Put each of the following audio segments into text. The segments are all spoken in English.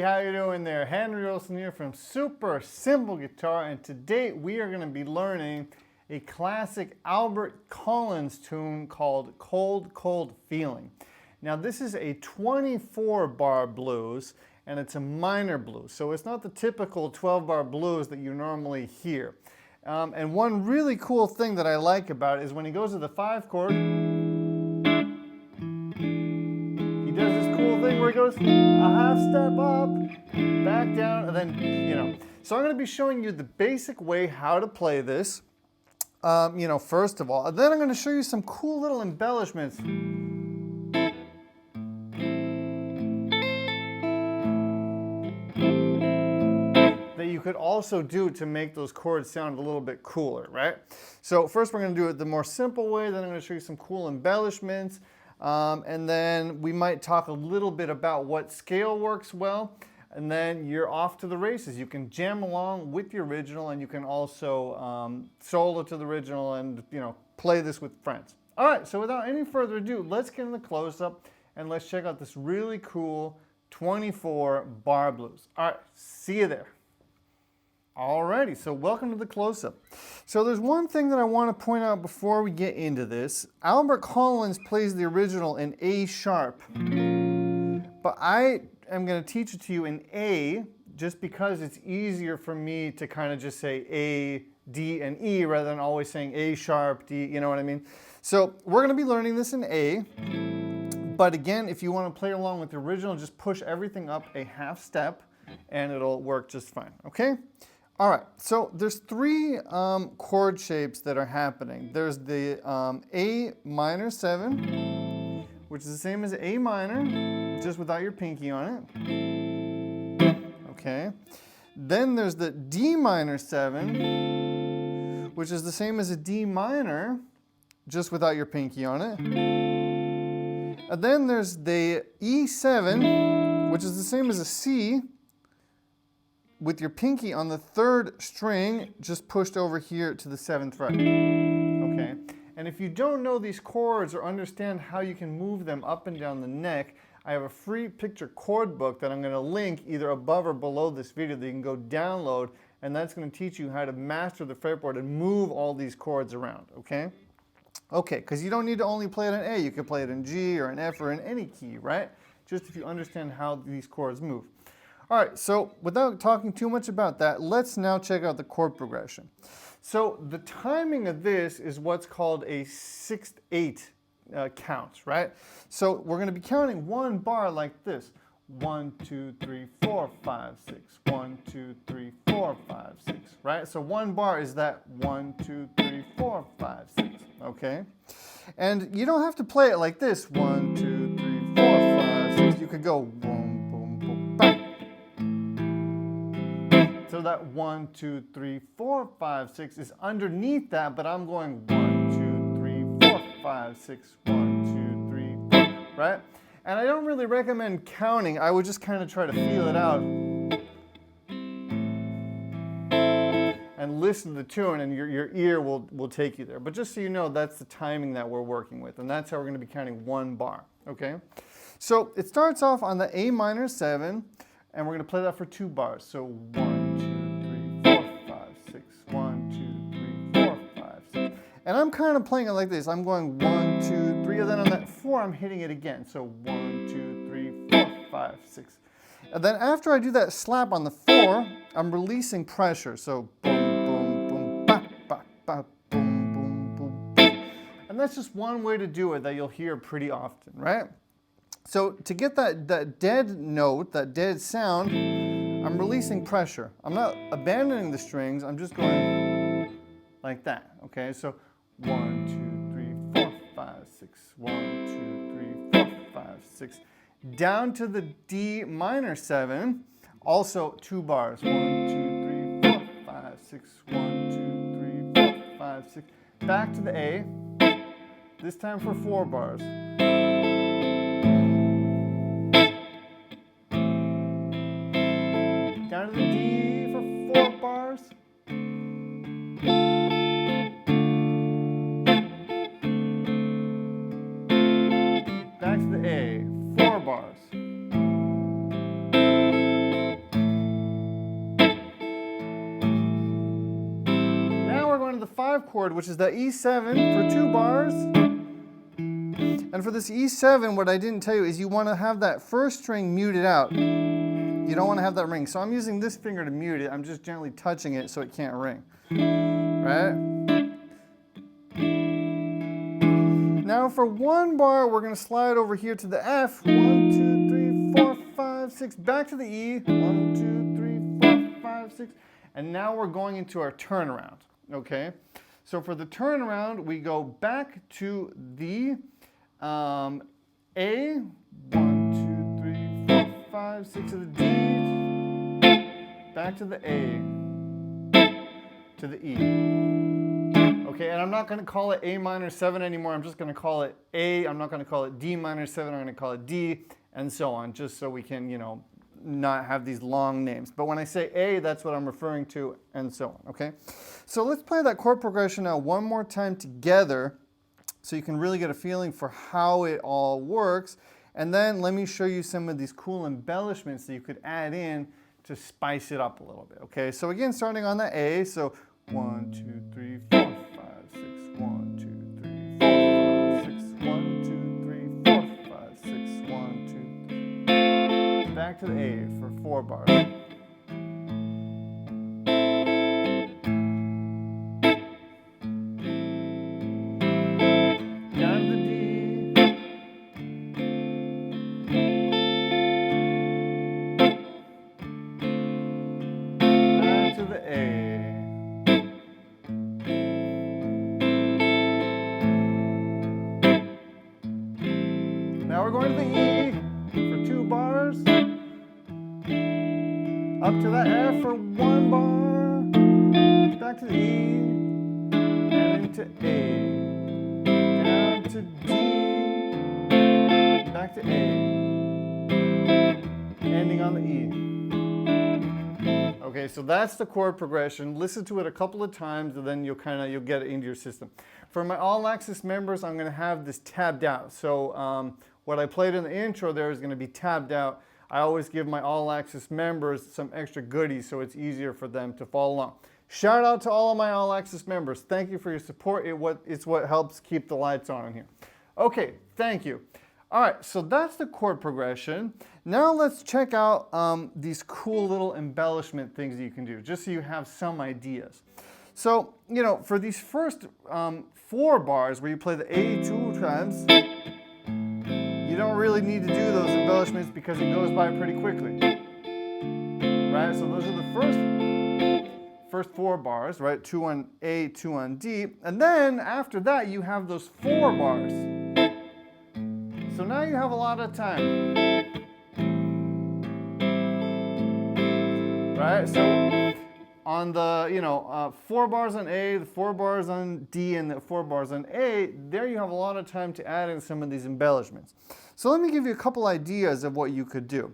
how you doing there? Henry Olsen here from Super Simple Guitar, and today we are going to be learning a classic Albert Collins tune called Cold, Cold Feeling. Now this is a 24-bar blues, and it's a minor blues, so it's not the typical 12-bar blues that you normally hear. And one really cool thing that I like about it is when he goes to the 5 chord, he does this cool thing where he goes a half step up, back down, and then, So I'm going to be showing you the basic way how to play this, first of all. And then I'm going to show you some cool little embellishments that you could also do to make those chords sound a little bit cooler, right? So first we're going to do it the more simple way, then I'm going to show you some cool embellishments, and then we might talk a little bit about what scale works well, and then you're off to the races. You can jam along with the original, and you can also solo to the original and play this with friends. All right, so without any further ado, let's get in the close-up and let's check out this really cool 24-bar blues. All right, see you there. Alrighty, so welcome to the close-up. So there's one thing that I want to point out before we get into this. Albert Collins plays the original in A sharp, but I am going to teach it to you in A just because it's easier for me to kind of just say A, D, and E rather than always saying A sharp, D, you know what I mean? So we're going to be learning this in A, but again, if you want to play along with the original, just push everything up a half step and it'll work just fine, okay? All right, so there's 3 chord shapes that are happening. There's the A minor 7, which is the same as A minor, just without your pinky on it. Okay. Then there's the D minor 7, which is the same as a D minor, just without your pinky on it. And then there's the E7, which is the same as a C, with your pinky on the 3rd string, just pushed over here to the 7th fret. Okay? And if you don't know these chords or understand how you can move them up and down the neck, I have a free picture chord book that I'm going to link either above or below this video that you can go download, and that's going to teach you how to master the fretboard and move all these chords around, okay? Okay, because you don't need to only play it in A, you can play it in G or in F or in any key, right? Just if you understand how these chords move. All right, so without talking too much about that, let's now check out the chord progression. So the timing of this is what's called a 6/8 count, right? So we're going to be counting 1 bar like this. 1, 2, 3, 4, 5, 6. 1, 2, 3, 4, 5, 6, right? So 1 bar is that 1, 2, 3, 4, 5, 6, okay? And you don't have to play it like this. 1, 2, 3, 4, 5, 6. You could go boom, boom, boom, bang. So that 1, 2, 3, 4, 5, 6 is underneath that, but I'm going 1, 2, 3, 4, 5, 6, 1, 2, 3, 4, right? And I don't really recommend counting. I would just kind of try to feel it out and listen to the tune, and your ear will take you there. But just so you know, that's the timing that we're working with, and that's how we're going to be counting 1 bar, okay? So it starts off on the A minor 7, and we're going to play that for 2 bars. So 1, 2, 3, 4, 5, 6. 1, 2, 3, 4, 5, 6. And I'm kind of playing it like this. I'm going 1, 2, 3, and then on that 4, I'm hitting it again. So 1, 2, 3, 4, 5, 6. And then after I do that slap on the 4, I'm releasing pressure. So boom, boom, boom, ba, ba, ba, boom, boom, boom, boom. And that's just one way to do it that you'll hear pretty often, right? So to get that dead note, that dead sound, I'm releasing pressure. I'm not abandoning the strings, I'm just going like that, okay? So 1, 2, 3, 4, 5, 6. 1, 2, 3, 4, 5, 6. Down to the D minor 7, also 2 bars. 1, 2, 3, 4, 5, 6. 1, 2, 3, 4, 5, 6. Back to the A, this time for 4 bars. Down to the D for 4 bars. Back to the A, 4 bars. F chord, which is the E7 for 2 bars. And for this E7, what I didn't tell you is you want to have that first string muted out. You don't want to have that ring. So I'm using this finger to mute it. I'm just gently touching it so it can't ring. Right? Now for 1 bar, we're going to slide over here to the F. 1, 2, 3, 4, 5, 6. Back to the E. 1, 2, 3, 4, 5, 6. And now we're going into our turnaround. Okay? So for the turnaround, we go back to the A. 1, 2, 3, 4, 5, 6 to the D. Back to the A. To the E. Okay, and I'm not going to call it A minor 7 anymore. I'm just going to call it A. I'm not going to call it D minor 7. I'm going to call it D, and so on, just so we can, you know, not have these long names. But when I say A, that's what I'm referring to, and so on, okay? So let's play that chord progression now one more time together so you can really get a feeling for how it all works. And then let me show you some of these cool embellishments that you could add in to spice it up a little bit, okay? So again, starting on the A, so 1, 2, 3, 4, 5, 6, 1, 2, 3, 4, 5, 6, 1, 2, 3, 4, 5, 6, 1, 2, 3. Back to the A for 4 bars. Down to the D. Back to the A. Now we're going to the E for 2 bars. Up to the F for 1 bar. Back to the E. And into A. Down to D. Back to A. Ending on the E. Okay, so that's the chord progression. Listen to it a couple of times and then you'll get it into your system. For my all access members, I'm going to have this tabbed out. So what I played in the intro there is going to be tabbed out. I always give my all access members some extra goodies so it's easier for them to follow along. Shout out to all of my all access members. Thank you for your support. It's what helps keep the lights on in here. Okay, thank you. All right, so that's the chord progression. Now let's check out these cool little embellishment things that you can do, just so you have some ideas. So, you know, for these first 4 bars where you play the A 2 times, you don't really need to do those embellishments because it goes by pretty quickly. Right, so those are the first 4 bars, right? 2 on A, 2 on D. And then after that, you have those 4 bars. So now you have a lot of time. Right, so on the, 4 bars on A, the 4 bars on D, and the 4 bars on A, there you have a lot of time to add in some of these embellishments. So let me give you a couple ideas of what you could do.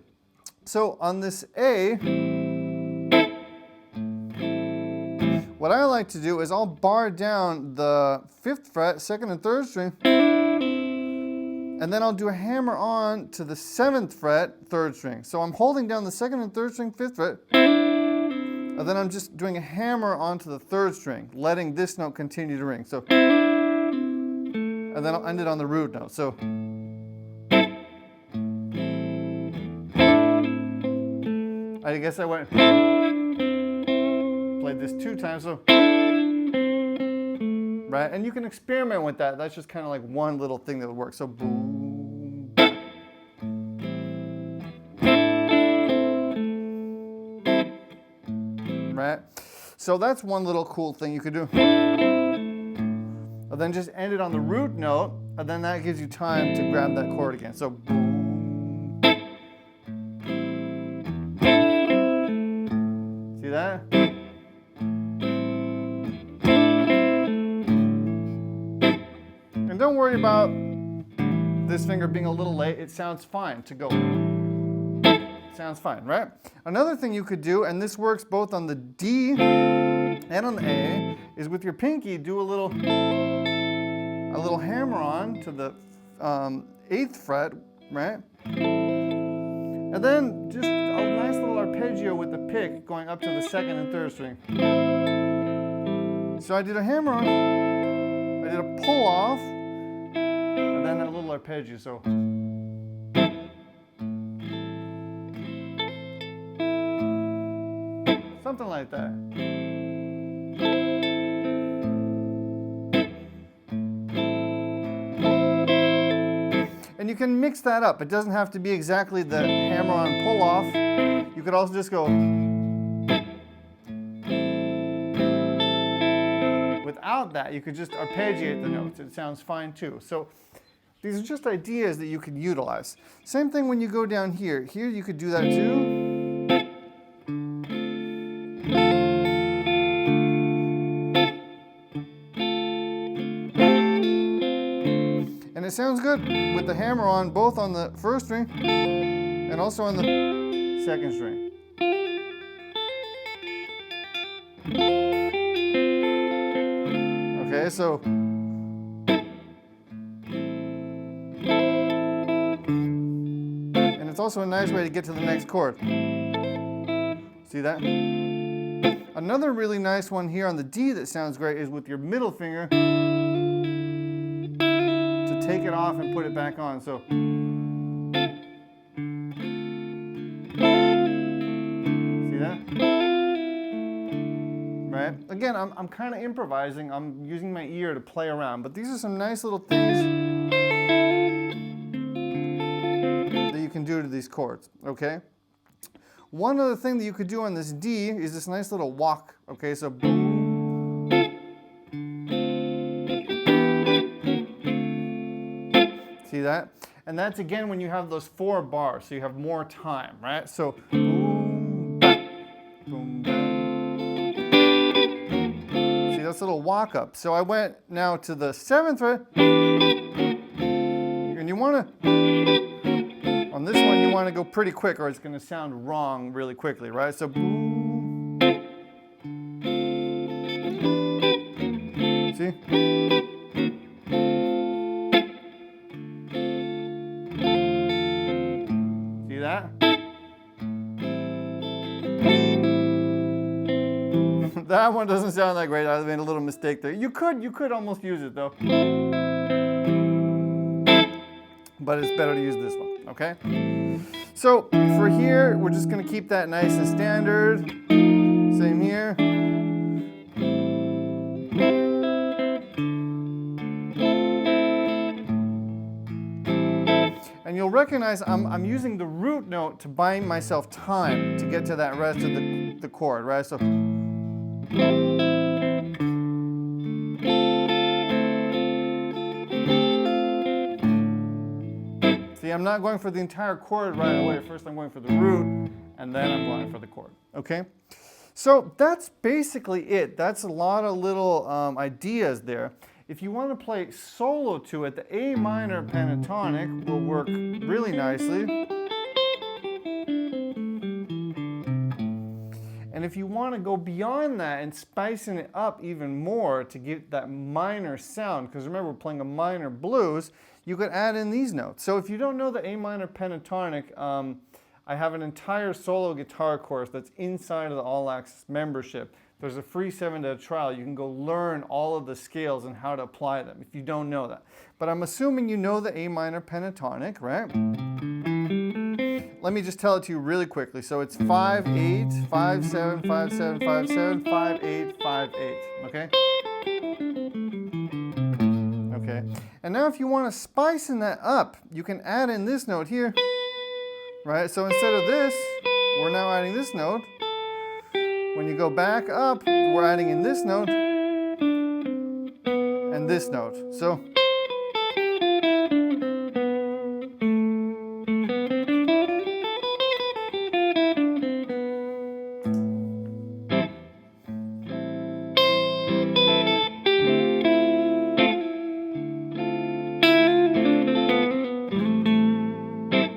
So on this A, what I like to do is I'll bar down the 5th fret, 2nd and 3rd string, and then I'll do a hammer on to the 7th fret, 3rd string. So I'm holding down the 2nd and 3rd string, 5th fret, and then I'm just doing a hammer onto the 3rd string, letting this note continue to ring. So, and then I'll end it on the root note. So, I guess I went, played this 2 times, so, right? And you can experiment with that. That's just kind of like one little thing that would work. So, boom, right? So that's one little cool thing you could do. And then just end it on the root note, and then that gives you time to grab that chord again. So, boom. See that? And don't worry about this finger being a little late. It sounds fine to go. Sounds fine, right? Another thing you could do, and this works both on the D and on the A, is with your pinky do a little hammer on to the 8th fret, right? And then just a nice little arpeggio with the pick going up to the 2nd and 3rd string. So I did a hammer on, I did a pull off, and then a little arpeggio, so. Something like that. And you can mix that up. It doesn't have to be exactly the hammer on pull off. You could also just go. Without that, you could just arpeggiate the notes. It sounds fine too. So these are just ideas that you could utilize. Same thing when you go down here. Here you could do that too. And it sounds good with the hammer on, both on the first string and also on the second string. Okay, so and it's also a nice way to get to the next chord. See that? Another really nice one here on the D that sounds great is with your middle finger. Take it off and put it back on. So see that? Right? Again, I'm kind of improvising. I'm using my ear to play around, but these are some nice little things that you can do to these chords, okay? One other thing that you could do on this D is this nice little walk, okay? So boom. See that? And that's again when you have those 4 bars, so you have more time, right? So boom, ba, boom, ba. See, that's a little walk up. So I went now to the 7th fret, and you want to, on this one, you want to go pretty quick, or it's going to sound wrong really quickly, right? So boom. See? That? That one doesn't sound that great. I made a little mistake there. You could almost use it though. But it's better to use this one, okay? So for here, we're just gonna keep that nice and standard. Same here. And you'll recognize I'm using the root note to buy myself time to get to that rest of the chord, right? So see, I'm not going for the entire chord right away. First I'm going for the root, and then I'm going for the chord, okay? So that's basically it. That's a lot of little ideas there. If you want to play solo to it, the A minor pentatonic will work really nicely. And if you want to go beyond that and spicing it up even more to get that minor sound, because remember we're playing a minor blues, you could add in these notes. So if you don't know the A minor pentatonic, I have an entire solo guitar course that's inside of the All Access membership. There's a free 7-day trial. You can go learn all of the scales and how to apply them if you don't know that. But I'm assuming you know the A minor pentatonic, right? Let me just tell it to you really quickly. So it's 5, 8, 5, 7, 5, 7, 5, 7, 5, 8, 5, 8, okay? Okay. And now if you want to spicing that up, you can add in this note here, right? So instead of this, we're now adding this note. When you go back up, we're adding in this note and this note. So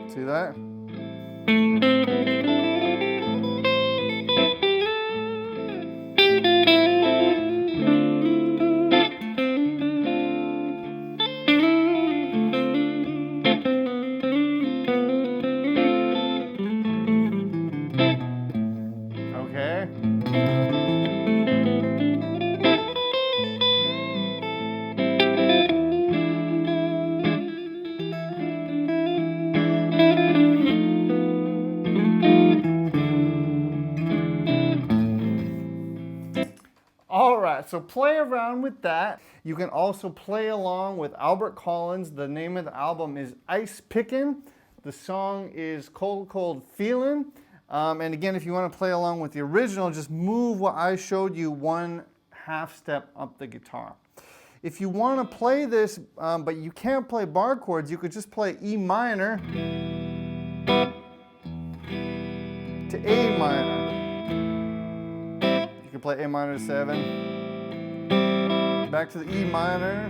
see that? that. So play around with that. You can also play along with Albert Collins. The name of the album is Ice Pickin'. The song is Cold Cold Feelin'. And again, if you want to play along with the original, just move what I showed you 1/2 step up the guitar. If you want to play this, but you can't play bar chords, you could just play E minor to A minor. You can play A minor to 7, back to the E minor,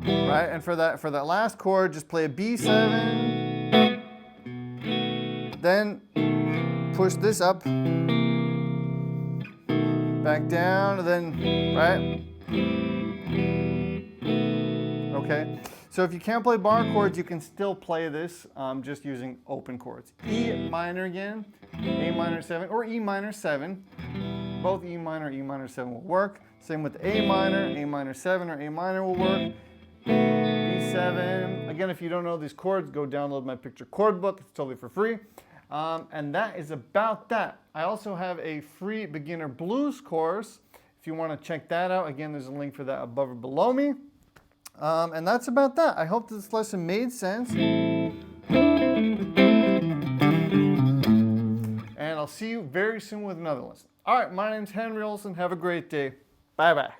right? And for that last chord, just play a B7, then push this up, back down, and then, right? Okay, so if you can't play bar chords, you can still play this just using open chords. E minor again, A minor 7, or E minor 7. Both E minor, E minor 7 will work. Same with A minor 7 or A minor will work. B7. Again, if you don't know these chords, go download my picture chord book. It's totally for free. And that is about that. I also have a free beginner blues course. If you want to check that out, again, there's a link for that above or below me. And that's about that. I hope this lesson made sense. And I'll see you very soon with another lesson. All right, my name's Henry Olsen. Have a great day. Bye-bye.